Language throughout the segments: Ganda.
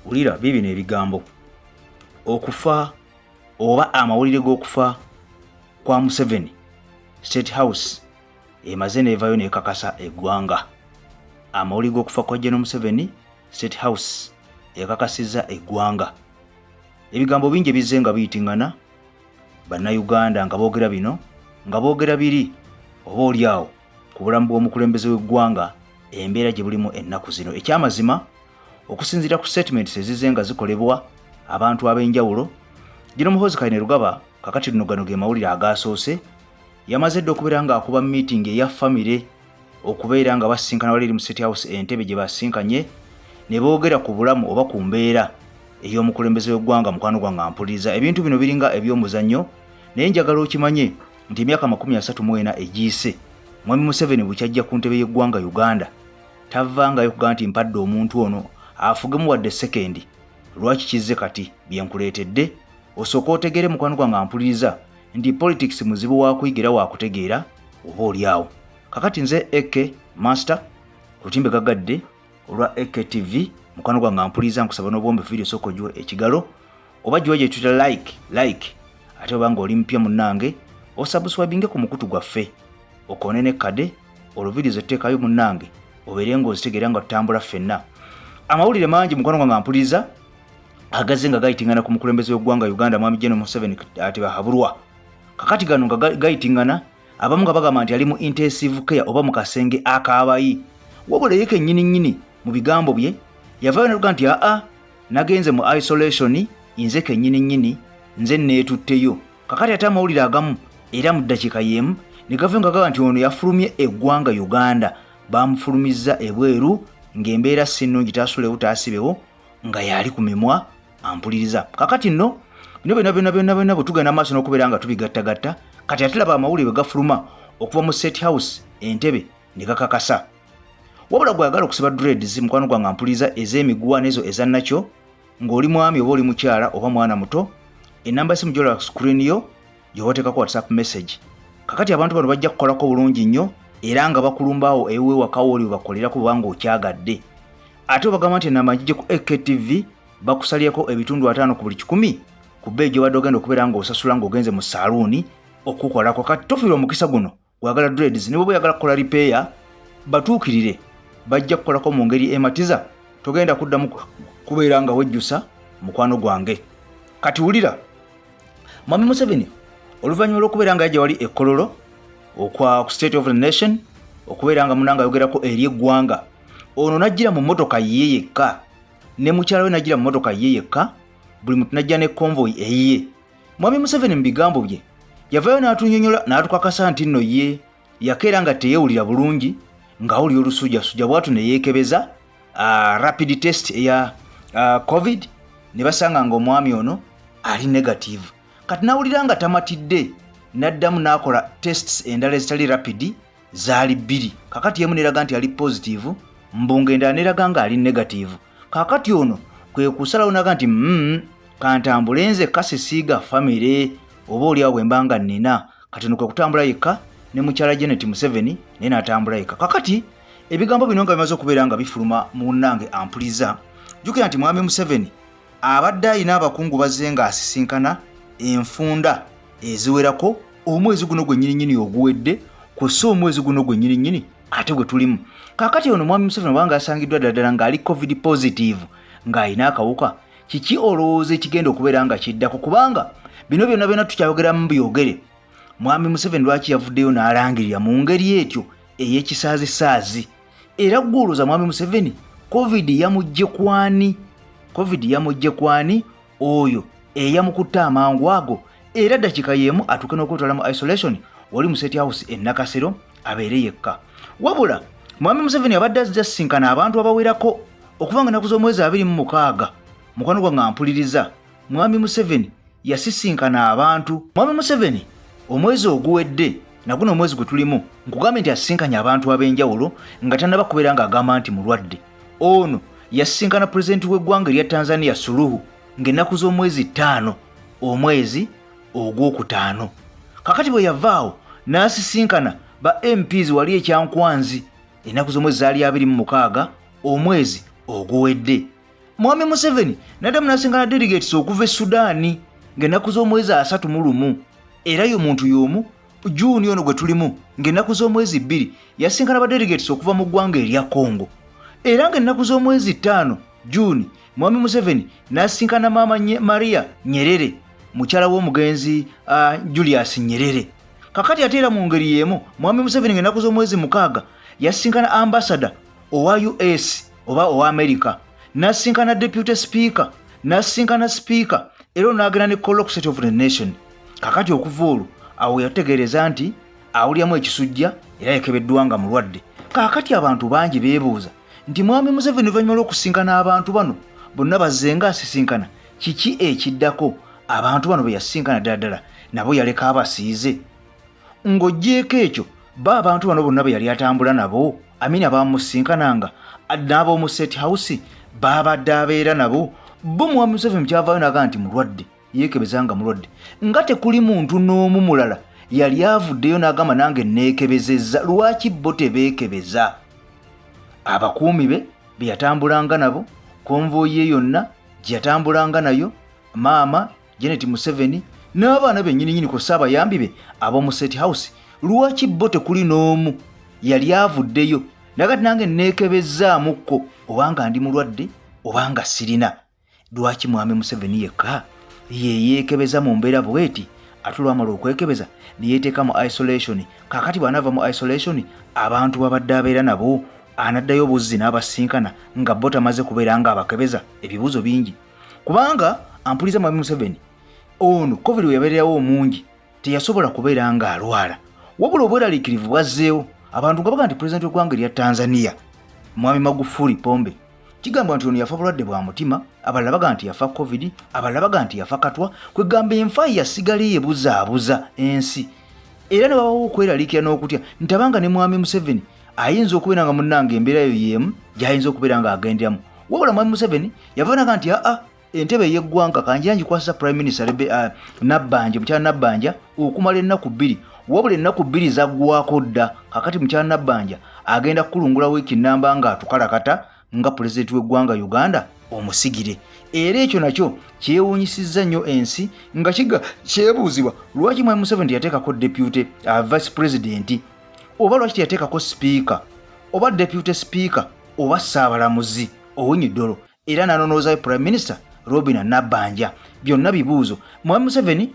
Ulira bibi n'ebigambo. Okufa oba amawulire g'okufa kwa Museveni State House emaze nevayo n'ekakasa eggwanga. Amawulire g'okufa kwa General Museveni State House ekakasizza eggwanga. Ebigambo bingi bizze nga biyitingana bannayuganda nga boogera bino nga boogera biri oba oliawo ku bulamu bw'omukulembeze w'eggwanga embeera gye bulimu ennaku zino. Ekyamazima okusinziira ku statements ezizze nga zikolebwa abantu ab'enjawulo, General Muhoozi Kainerugaba kakati luno gano ge mawulire agaasoose yamaze dde okubeera nga akuba meeting eya famire okubeera nga basinkana wali mu State House Entebbe gye basinkanye ne boogera ku bulamu oba ku mbeera ey'omukulembeze w'eggwanga mukwano gwange ampuliriza. Ebintu bino biringa eby'omuzannyo naye njagala okimanye nti emyaka 34 egiyise Mwami Museveni bukyajja ku ntebe y'eggwanga Uganda tavangayo kugaa nti mpadde omuntu ono afugemu wadde sekendi. Lwaki kizze kati byenkuleetedde osooka otegere mukwano gwange ampuliriza nti politics muzibu wa kuyigira wa kutegeera oba oliawo. Kakati nze Eke Master lutimbe gagadde olwa Eke TV mukwano gwange ampuliriza nkusaba n'obwombe video soko juwe ekigalo oba juwe gye tuta like ate obanga oli mpya munnange osubscribinge ku mukutu gwaffe okonene kade oluvidiyo zeteekayo munnange obeere ng'ozitegeera nga tutambula ffenna. Amawulire mangi mukwano gwange ampuliriza agaze nga gayitingana ku mukulembeze w'eggwanga Uganda Mwami General Museveni ate bahabulwa. Kakati gano nga gayitingana abamu nga bagamba nti ali mu intensive care oba mu kasenge akaabayi. Wabula ye kennyini mu bigambo bye yavaayo n'aluga nti nagenze mu isolation nze kennyini nze neetutteyo. Kakati ate amawulire agamu era mu ddakiika y'emu ne gava nga gaba nti ono yafulumye eggwanga Uganda bamufulumizza ebweru ng'embeera si nnungi taasulewo taasibewo nga yali ku mimwa ampuliriza. Kakati nno bino byonna bwe tugenda maaso n'okubeera nga tubigattagatta kati ate laba amawulire bwe gafuluma okuva mu State House Entebbe ne gakakasa. Wabula gwagala okusiba dreads mukwano gwange ampuliriza ez'emiguwa n'ezo ezannakyo ng'oli mwami oba oli mukyala oba mwana muto, enamba esimu gyola screen yo gyobateekako WhatsApp message. Kakati abantu bano bajja kukolako bulungi nnyo era nga bakulumbaawo ewe wakawo oli bakolerako kubanga okyagadde. Ate obagamba nti enamba njije ku EKTV bakusalyeko ebitundu 5 ku buli 10 ku bbeeyi gy'obadde ogenda okubeera ng'osasula ng'ogenze mu saaluuni okukolako. Kati tofiirwa omukisa guno gwagala dreads ne bwe oyagala kukola repair batuukirire bajja kukolako mu ngeri ematiza togenda kuddamu kubeera nga wejjusa mukwano gwange. Kati wulira Mwami Museveni oluvannyuma lw'okubeera nga yajja wali ekkololo okwa ku State of the Nation okubeera nga munanga ayogerako eri eggwanga, ono najjira mu mmotoka ye yekka ne mukyala we najjira mu mmotoka ye yekka, buli muntu najja ne convoy eyiye. Mwami Museveni mu bigambo bye yavaayo n'atunyonyola n'atukakasa nti nno ye yakeera nga teyeewulira bulungi nga awuli olusujjasujja bwatu ne yeekebeza rapid test eya COVID ne basanga ng'omwami ono ali negative. Kati nawulira nga tamatidde n'addamu n'akola tests endala ezitali rapid zaali 2. Kakati yemu neraga nti ali positive, mbunga endala neraga nga ali negative. Kakati ono kwe kusalawo naga nti kantambule nze kasisiiga famire oba oliawo bwe mbanga nnina. Kati ono kwe kutambula yekka ne mukyala Janet Museveni naye n'atambula yekka. Kakati ebigambo bino nga bimaze okubeera nga bifuluma munnange ampuliza, jjukira nti Mwami Museveni abadde ayina abakungu bazze nga asisinkana enfunda eziwerako omwezi guno gwe nnyini oguwedde kw'ossa omwezi guno gwe nnyini ate gwe tulimu. Kakati ono Mwami Museveni obanga asangiddwa ddala nga ali COVID positive ng'ayina akawuka, kiki olowooza ekigenda okubeera nga kiddako? Kubanga bino byonna tukyayogeramu byogere. Mwami Museveni lwaki yavuddeyo n'alangirira mu ngeri etyo ey'ekisaazisaazi? Era gwolooza Mwami Museveni COVID yamugje kwani? COVID yamugje kwani? Oyo eyamukutte amangu ago era ddakiika y'emu atuuke n'okwetwala mu isolation wali mu State House Nakasero abeere yekka. Wabula Mwami Museveni abadde azasinkana abantu abawerako okuva nga nnaku z'omwezi 26 mukwano gwange ampuliriza. Mwami Museveni yasisinkana abantu. Mwami Museveni omwezi oguwedde naguno omwezi gwe tulimu nkugambye nti asisinkanye abantu ab'enjawulo nga tannaba kubeera nga agamba nti mulwadde. Ono yasisinkana pulezidenti w'eggwanga erya Tanzania Suluhu ng'ennaku z'omwezi 5 omwezi ogwokutaano. Kakati bwe yavaawo n'asisinkana ba MPs wali ekyankwanzi ennaku z'omwezi zaali 26 omwezi oguwedde. Mwami Museveni naddamu n'asisinkana delegates okuva e Sudaani ng'ennaku z'omwezi 31 era yo muntu y'omu June ono gwe tulimu ng'ennaku z'omwezi 2 yasisinkana ba delegates okuva mu ggwanga erya Congo era ng'ennaku z'omwezi 5 June Mwami Museveni n'asisinkana Maama Maria Nyerere mukyala w'omugenzi Julius Nyerere. Kakati ate era mu ngeri y'emu Mwami Museveni ng'ennaku z'omwezi 6 yasisinkana ambassador owa US oba owa America, n'asisinkana deputy speaker, n'asisinkana speaker era n'agenda ne colloquy of the nation. Kakati okuva olwo awo yategeereza nti awulyamu ekisujja era yakebeddwa nga mulwadde. Kakati abantu bangi beebuuza nti Mwami Museveni oluvannyuma lw'okusinkana abantu bano bonna bazzenga asisinkana kiki ekiddako abantu bano be yasisinkana ddala nabo yaleka abasiize ng'oggyeko ekyo abantu bano bonna be yali atambula nabo amini abamusinkananga n'ab'omu State House babadde abeera nabo bo Mwami Museveni kyavaayo naga nti mulwadde yeekebeza nga mulwadde nga tekuli muntu n'omu mulala yali avuddeyo n'agamba nange neekebezezza. Lwaki bo tebeekebeza? Abakuumi be yatambulanga nabo, konvoyi ye yonna gye yatambulanga nayo, maama Janet Museveni n'abaana be nnyini ko saabayambi be ab'omu State House, lwaki bo tekuli n'omu yali avuddeyo nagati nange neekebezzaamuko obanga ndi mulwadde obanga sirina? Lwaki Mwami Museveni yekka yeekebeza mu mbeera bweti ate lwamala okwekebeza neyeteeka mu isolation? Kakati bw'anaava mu isolation abantu babadde abeera nabo anaddayo buzzi n'abasinkana nga bo tamaze kubeera nga abakebeza? Ebibuuzo bingi kubanga ampuliza Mwami Museveni ono covid we yabeerawo omungi teyasobola kubeera nga alwala, wabula obweraliikirivu bwazzeewo abantu nga baga nti pulezidenti w'eggwanga erya Tanzania Mwami Magufuli Pombe kigamba nti ono yafa bulwadde bwa mutima, abalala baga nti yafa covid, abalala baga nti yafa katwa, kwegamba enfa yasigala yebuzaabuza ensi. Era ne babawo okweraliikira n'okutya nti abanga ne Mwami Museveni ayinza okubeera nga munnange embeera yo y'emu gy'ayinza okubeera nga agenderamu. Wabula Mwami Museveni yavaanaga nti entebe y'eggwanga kanjira ngikwasa Prime Minister Nabbanja, mukyala Nabbanja okumala ennaku 2, wabula ennaku 2 zaggwako dda. Kakati mukyala Nabbanja agenda kukulungula wiiki nnamba nga atukalakata nga pulezidenti w'eggwanga Uganda omusigire. Era ekyo nakyo kyewuunyisizza nnyo ensi nga kyebuuzibwa lwaki Mwami Museveni yateekako deputy vice president, oba lwaki teyateekako speaker oba deputy speaker oba ssaabalamuzi ow'enyiddolo era n'anonoozayo Prime Minister Robinah Nabbanja. Byonna bibuuzo. Mwami Museveni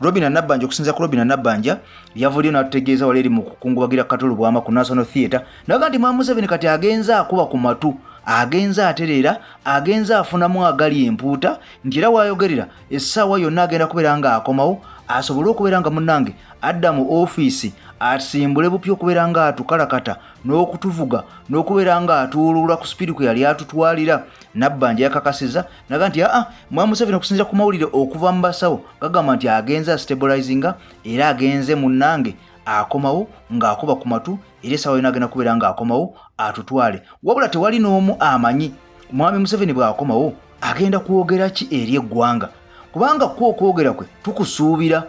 Robinah Nabbanja, okusinza ku Robinah Nabbanja yavuddeyo n'atutegeeza wali eri mu kukungubagira Katolo bwama ku National Theatre naga nti Mwami Museveni kati agenza akuba ku matu, agenza aterera, agenza afunamu agali empuuta nti era waayogerera essaawa yonna agenda kubeera nga akomawo asobole okubeera nga munnange adda mu ofiisi asimbule bupya okubeera nga atukalakata n'okutuvuga n'okubeera nga atuulula ku spiriku yali atutwalira. Nabbanja yakakasizza naga nti Mwami Museveni okusinzira ku mawulire okuva mu basawo gagamba nti agenza stabilizinga era agenze munnange akomawo ng'akuba ku matu era essaawa yonna agenda kubeera nga akomawo atutwale. Wabula tewali n'omu amanyi Mwami Museveni bw'akomawo agenda kwogera ki eri eggwanga, kubanga okwogera kwe tukusuubira.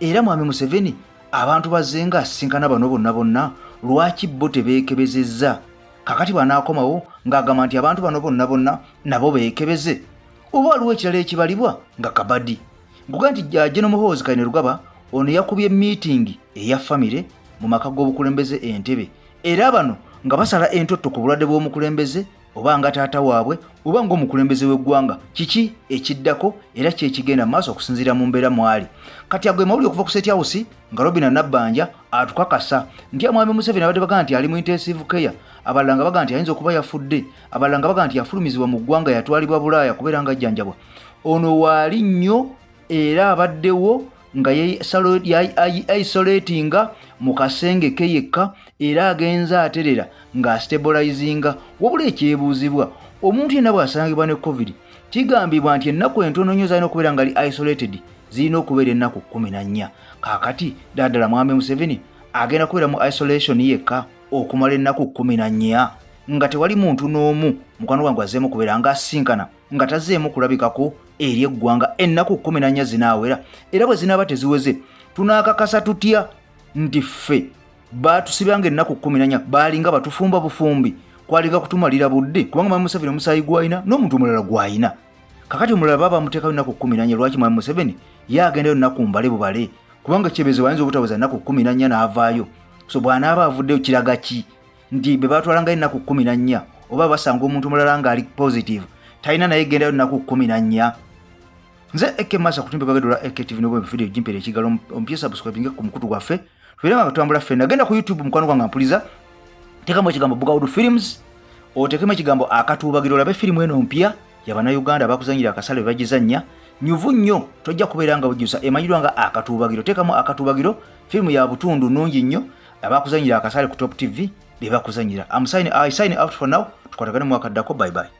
Era Mwami Museveni abantu bazzenga asisinkana bano bonna lwaki bo tebeekebezezza? Kakati bw'anaakomawo ng'agamba nti abantu bano bonna nabo beekebeze, oba waliwo ekirala ekibalibwa nga kabadi. Nguga nti General Muhoozi Kainerugaba ono yakubye meeting eya famire mu maka g'obukulembeze Entebbe, era bano nga basala entotto ku bulwadde bw'omukulembeze oba nga taata waabwe oba ng'omukulembeze w'eggwanga kiki ekiddako era kyekigenda maaso okusinziira mu mbeera mwali. Kati agwe mawulire okuva ku State House nga Robinah Nabbanja atukakasa nti Mwami Museveni abadde baga nti ali mu intensive care, abalala nga baga nti ayinza okuba yafudde, abalala nga baga nti yafulumizibwa mu ggwanga yatwalibwa Bulaaya kubeera nga ajjanjabwa. Ono waali nnyo era abaddewo nga isolatinga mu kasenge ke yekka era agenza aterera nga stabilizinga. Wabula ekyebuuzibwa omuntu yenna bw'asangibwa ne covid kigambibwa nti ennaku entono nnyo zalina okubeera nga ali isolated zirina okubeera ennaku 14. Kaakati ddala Mwami Museveni agenda kubeera mu isolation yekka okumala ennaku 14 nga tewali muntu n'omu mukwano gwange azzeemu kubeera nga asinkana nga tazzeemu kulabikako eri eggwanga ennaku 14 zinaawera. Era bwe zinaaba teziweze tunaakakasa tutya nti ffe baatusibanga ennaku 14 baalinga batufumba bufumbi kwalinga kutumalira budde kubanga Mwami Museveni omusaayi gw'alina n'omuntu omulala gw'alina. Kakati omulala baba bamuteekayo ennaku 14 lwaki Mwami Museveni ye agendayo nnaku mbale bubale kubanga Kyebezo wayinza obutaweza ennaku 14 n'avaayo. So bw'anaaba avuddeyo kiraga ki nti be baatwalangayo ennaku 14 oba basanga omuntu omulala ng'ali positive talina naye gendayo ennaku 14. Nze Eke Masa kutimbe kagedola Eke TV n'obwe video jimpere ekigalo ompye subscribing ku mukutu gwaffe tubeera nga tutambula ffenna. Genda ku YouTube mukwano gwange ampuliza teekamu ekigambo Bugawudu Films oteekemu ekigambo Akatuubagiro olabe firimu eno mpya y'Abannayuganda abakuzanyira akasale bagizannya nyuvu nnyo tojja kubeera nga bujjusa emanyirwa nga Akatuubagiro. Teekamu Akatuubagiro firimu ya butundu nnungi nnyo abakuzanyira akasale ku Top TV be bakuzanyira. I sign out for now tukwatagane mu wakaddako. Bye bye.